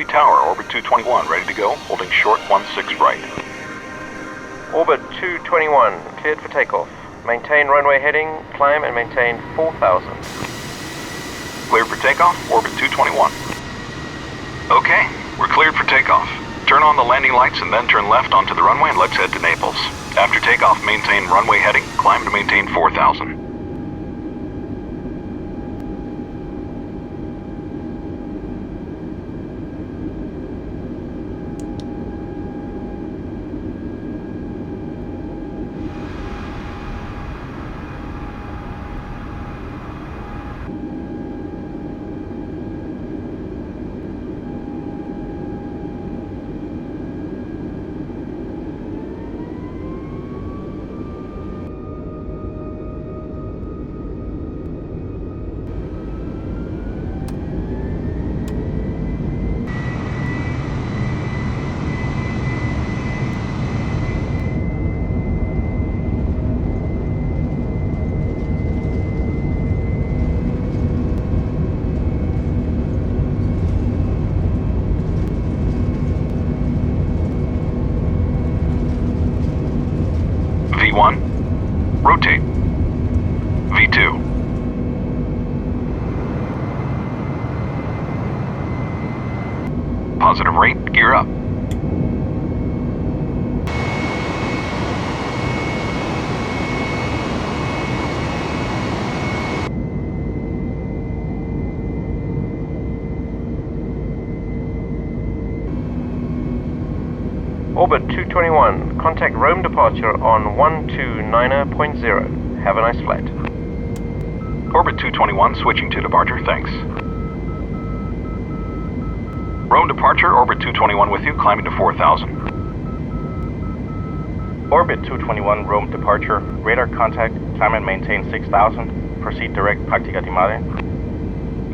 Tower, orbit 221, ready to go, holding short 16 right. Orbit 221, cleared for takeoff. Maintain runway heading, climb and maintain 4,000. Cleared for takeoff, orbit 221. Okay, we're cleared for takeoff. Turn on the landing lights and then turn left onto the runway and let's head to Naples. After takeoff, maintain runway heading, climb to maintain 4,000. V1, rotate. V2. Positive rate, gear up. Orbit 221, contact Rome departure on 129.0. Have a nice flight. Orbit 221, switching to departure, thanks. Rome departure, orbit 221 with you, climbing to 4,000. Orbit 221, Rome departure, radar contact, climb and maintain 6,000. Proceed direct Pratica di Mare.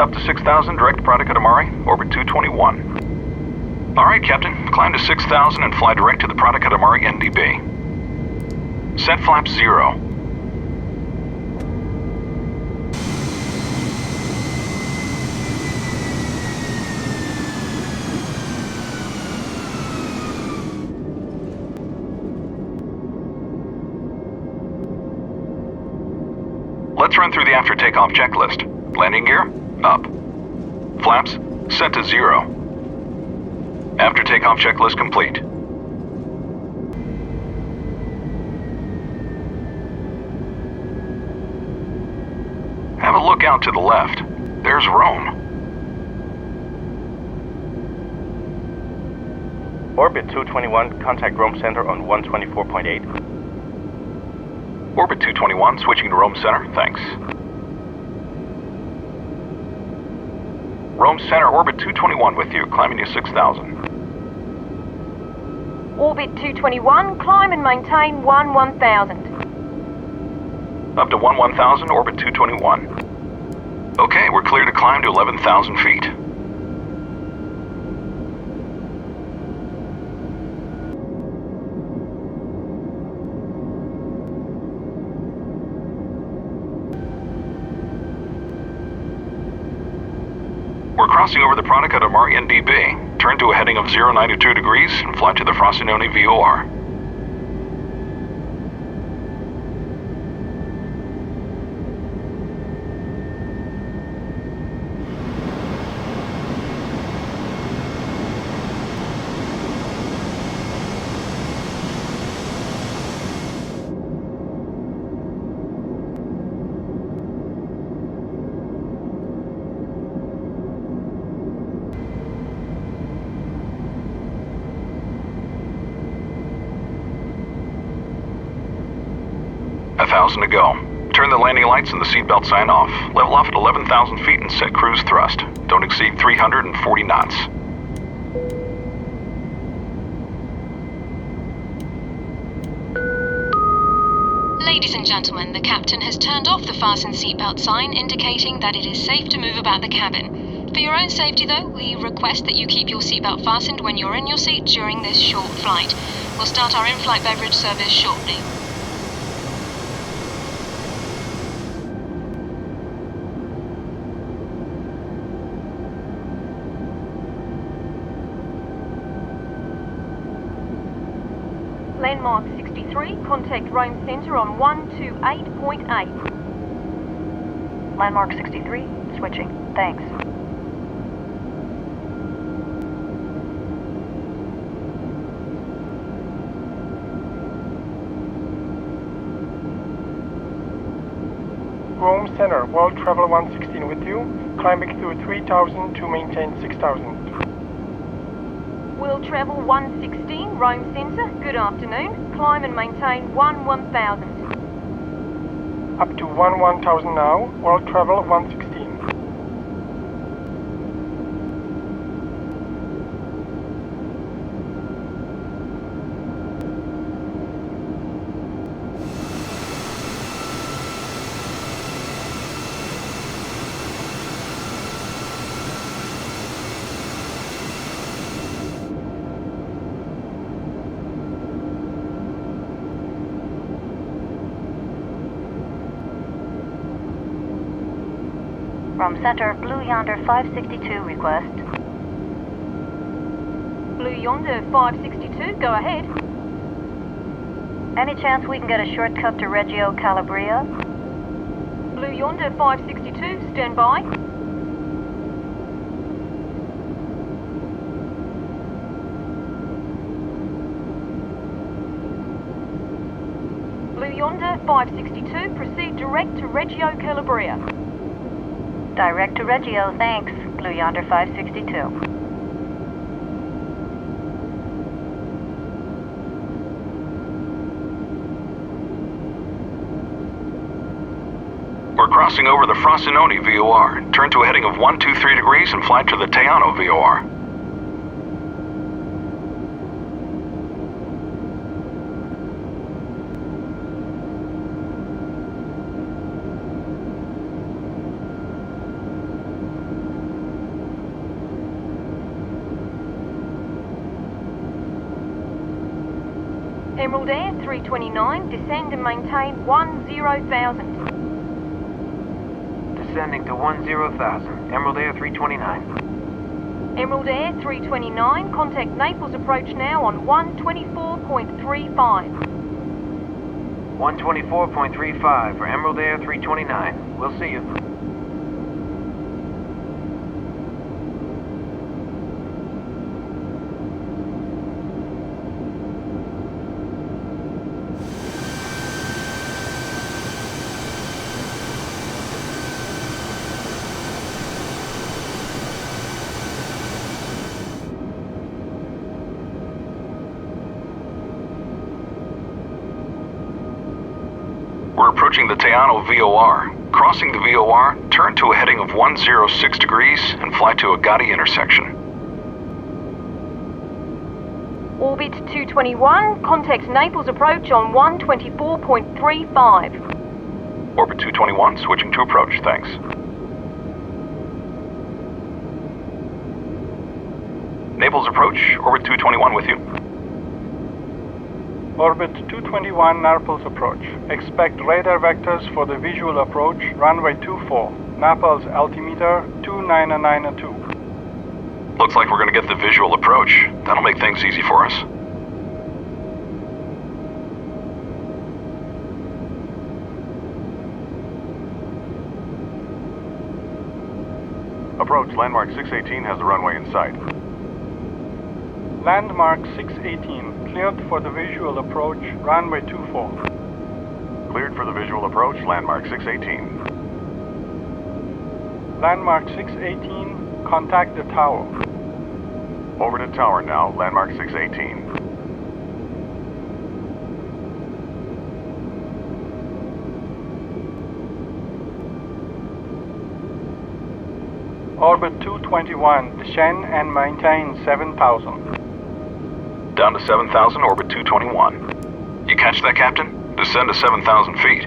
Up to 6,000, direct Pratica di Mare, orbit 221. Alright, Captain, climb to 6,000 and fly direct to the Pratica di Mare NDB. Set flaps 0. Let's run through the after takeoff checklist. Landing gear, up. Flaps, set to 0. After takeoff checklist complete. Have a look out to the left. There's Rome. Orbit 221, contact Rome Center on 124.8. Orbit 221, switching to Rome Center, thanks. Rome Center, orbit 221 with you, climbing to 6,000. Orbit 221, climb and maintain 1,000. Up to 1,000, orbit 221. Okay, we're clear to climb to 11,000 feet. We're crossing over the Pratica di Mare NDB. Turn to a heading of 092 degrees and fly to the Frosinone VOR. A 1,000 to go. Turn the landing lights and the seatbelt sign off. Level off at 11,000 feet and set cruise thrust. Don't exceed 340 knots. Ladies and gentlemen, the captain has turned off the fasten seatbelt sign, indicating that it is safe to move about the cabin. For your own safety, though, we request that you keep your seatbelt fastened when you're in your seat during this short flight. We'll start our in-flight beverage service shortly. Landmark 63, contact Rome Centre on 128.8. Landmark 63, switching. Thanks. Rome Center, World Travel 116 with you, climbing through 3000 to maintain 6000. World Travel 116, Rome Centre, good afternoon. Climb and maintain 1000. Up to 1000 now, World Travel 116. Rome Center, Blue Yonder 562 request. Blue Yonder 562, go ahead. Any chance we can get a shortcut to Reggio Calabria? Blue Yonder 562, stand by. Blue Yonder 562, proceed direct to Reggio Calabria. Direct to Reggio, thanks. Blue Yonder 562. We're crossing over the Frosinone VOR. Turn to a heading of 123 degrees and fly to the Teano VOR. Emerald Air 329, descend and maintain 10,000. Descending to 10,000. Emerald Air 329. Emerald Air 329, contact Naples Approach now on 124.35. 124.35 for Emerald Air 329. We'll see you. We're approaching the Teano VOR. Crossing the VOR, turn to a heading of 106 degrees and fly to AGOTI intersection. Orbit 221, contact Naples Approach on 124.35. Orbit 221, switching to approach, thanks. Naples Approach, Orbit 221 with you. Orbit 221 Naples Approach. Expect radar vectors for the visual approach, runway 24, Naples altimeter 29992. Looks like we're going to get the visual approach. That'll make things easy for us. Approach, landmark 618 has the runway in sight. Landmark 618, cleared for the visual approach, runway 24. Cleared for the visual approach, landmark 618. Landmark 618, contact the tower. Over to tower now, landmark 618. Orbit 221, descend and maintain 7,000. Down to 7,000, orbit 221. You catch that, Captain? Descend to 7,000 feet.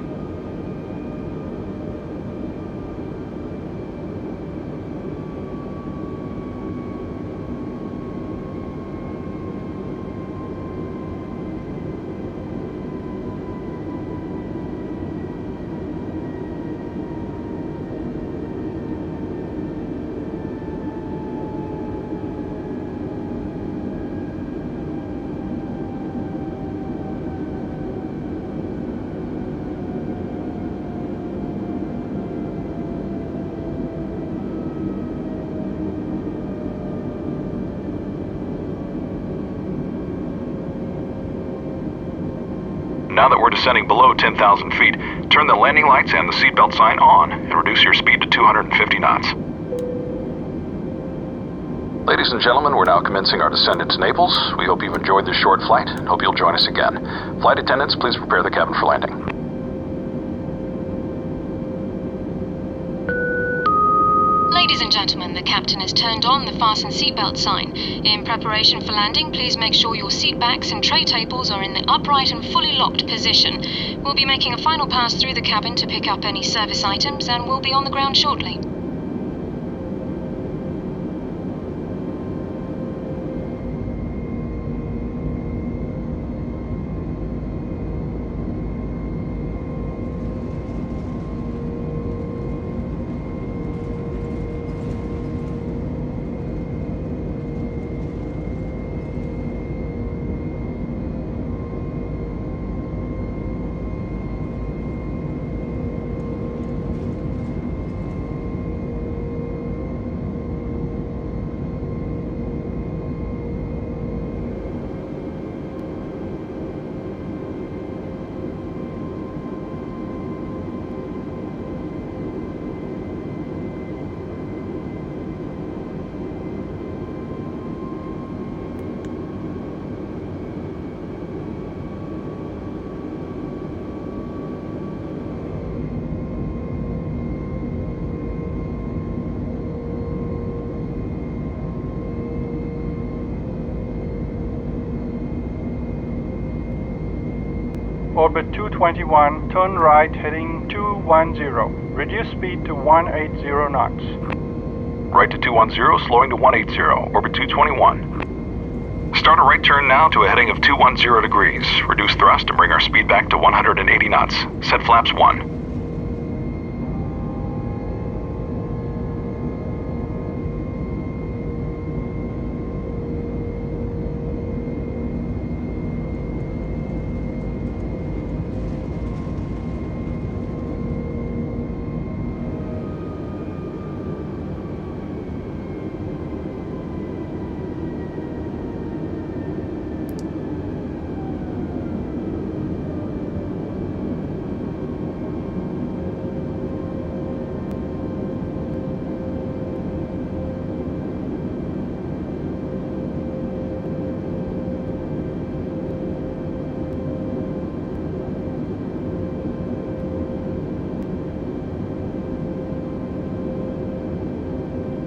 Now that we're descending below 10,000 feet, turn the landing lights and the seatbelt sign on and reduce your speed to 250 knots. Ladies and gentlemen, we're now commencing our descent into Naples. We hope you've enjoyed this short flight and hope you'll join us again. Flight attendants, please prepare the cabin for landing. Ladies and gentlemen, the captain has turned on the fasten seatbelt sign. In preparation for landing, please make sure your seat backs and tray tables are in the upright and fully locked position. We'll be making a final pass through the cabin to pick up any service items, and we'll be on the ground shortly. Orbit 221, turn right heading 210. Reduce speed to 180 knots. Right to 210, slowing to 180, orbit 221. Start a right turn now to a heading of 210 degrees. Reduce thrust and bring our speed back to 180 knots. Set flaps 1.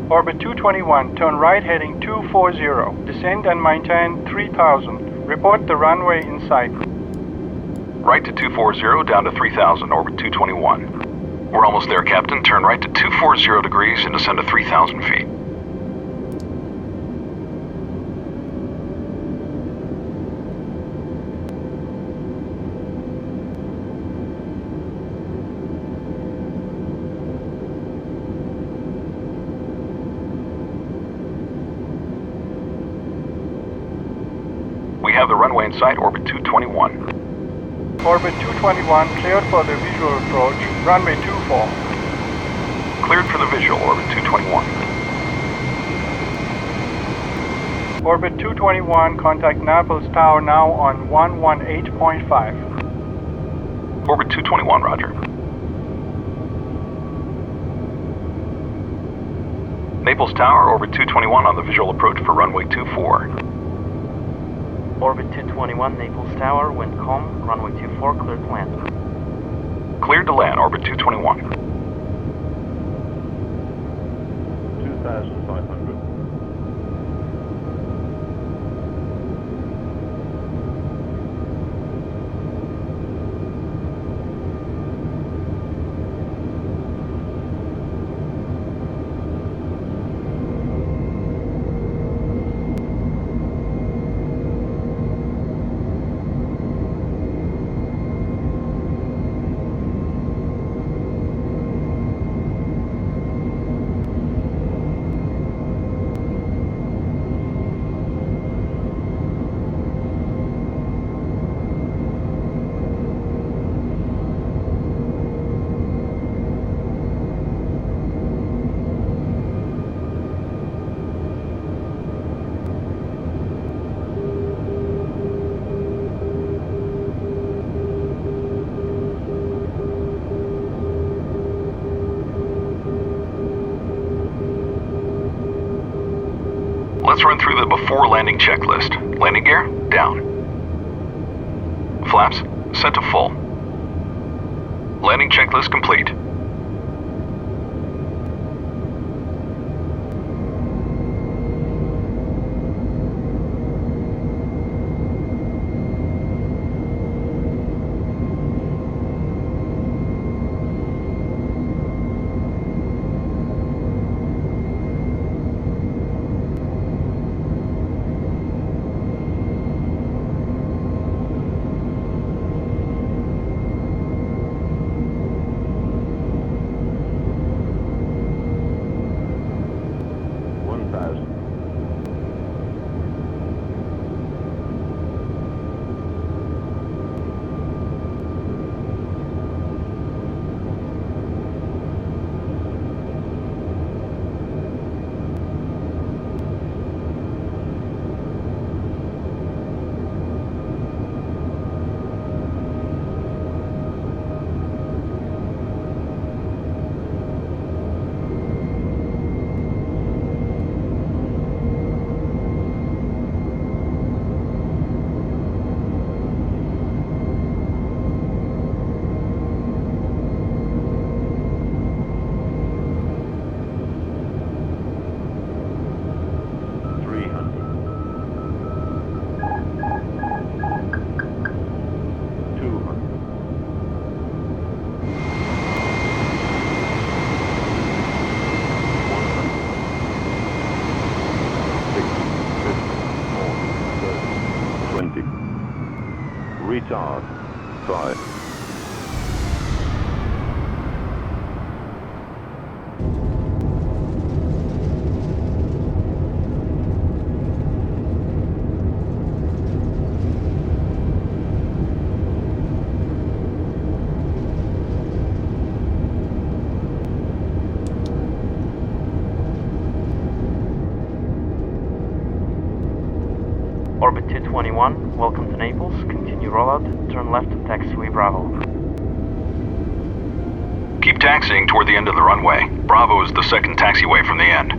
Orbit 221, turn right heading 240. Descend and maintain 3000. Report the runway in sight. Right to 240, down to 3000, orbit 221. We're almost there, Captain. Turn right to 240 degrees and descend to 3000 feet. We have the runway in sight, orbit 221. Orbit 221, cleared for the visual approach, runway 24. Cleared for the visual, orbit 221. Orbit 221, contact Naples Tower now on 118.5. Orbit 221, roger. Naples Tower, orbit 221 on the visual approach for runway 24. Orbit 221, Naples Tower, wind calm, runway 24, cleared to land. Cleared to land, orbit 221. 2,500. Let's run through the before landing checklist. Landing gear, down. Flaps, set to full. Landing checklist complete. Retard. 5. Orbit 221, welcome to Naples. Continue rollout, turn left to taxiway Bravo. Keep taxiing toward the end of the runway. Bravo is the second taxiway from the end.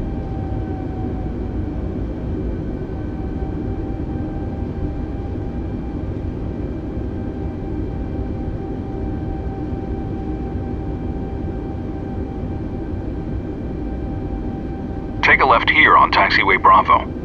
Take a left here on taxiway Bravo.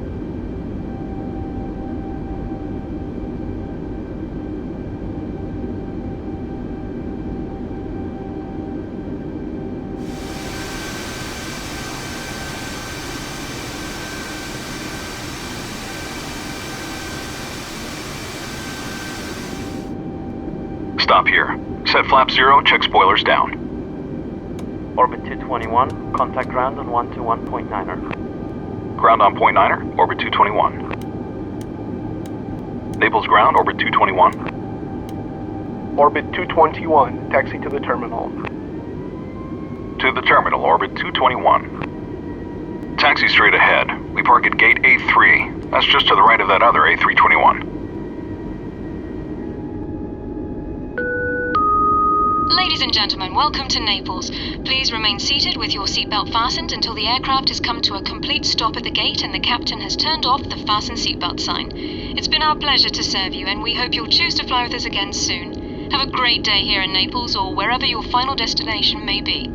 Stop here. Set flap 0, check spoilers down. Orbit 221, contact ground on 121.9er. Ground on point 9er, orbit 221. Naples ground, orbit 221. Orbit 221, taxi to the terminal. To the terminal, orbit 221. Taxi straight ahead. We park at gate A3. That's just to the right of that other A321. Ladies and gentlemen, welcome to Naples. Please remain seated with your seatbelt fastened until the aircraft has come to a complete stop at the gate and the captain has turned off the fasten seatbelt sign. It's been our pleasure to serve you, and we hope you'll choose to fly with us again soon. Have a great day here in Naples or wherever your final destination may be.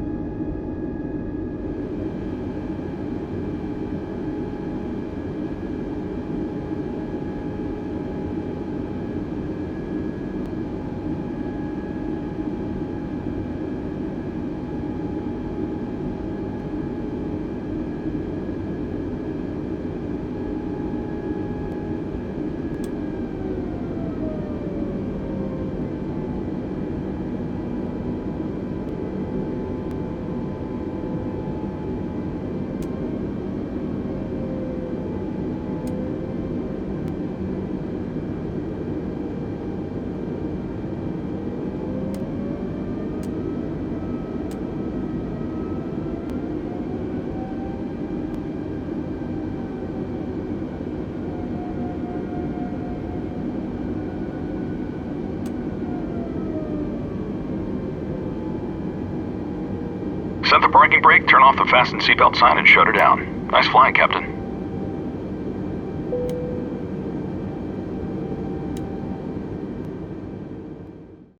Set the parking brake, turn off the fasten seatbelt sign, and shut her down. Nice flying, Captain.